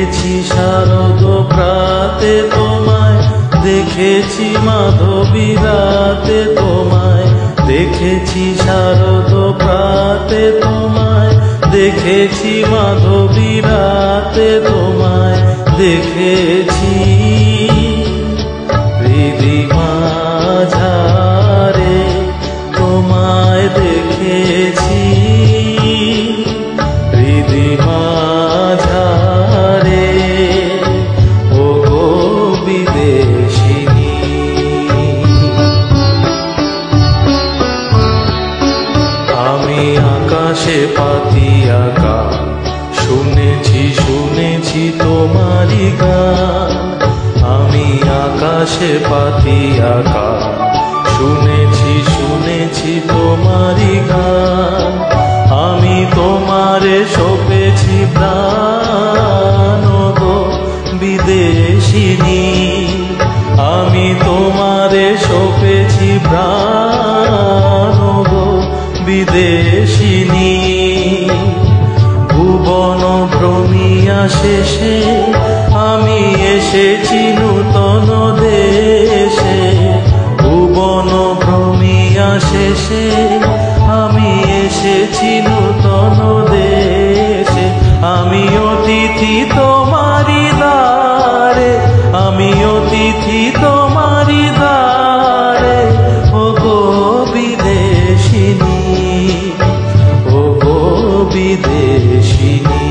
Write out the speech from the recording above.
দেখেছি শারদ প্রাতে তোমায়, দেখেছি মাধবী রাতে তোমায়, দেখেছি শারদ প্রাতে তোমায়, দেখেছি মাধবী রাতে তোমায়, দেখেছি হৃদি মাঝারে তোমায় দেখেছি, হৃদি মাঝারে ও গো বিদেশিনী। আমি আকাশে পাতিয়া গান, শুনেছি শুনেছি তোমারি গান, আমি আকাশে পাতিয়া গান, শুনেছি শুনেছি তোমারি গান, আমি তোমারে সপেছি প্রাণ গো বিদেশিনী, আমি তোমারে সপেছি প্রাণ গো বিদেশিনী। ভুবন ভ্রমিয়া শেষে আমি এসেছি নূতন দেশে, ভুবন ভ্রমিয়া শেষে আমি এসেছি নূতন দেশে। আমি অতিথি তোমারি দ্বারে, আমি অতিথি তোমারি দ্বারে ও গো বিদেশিনী, ও গো বিদেশিনী।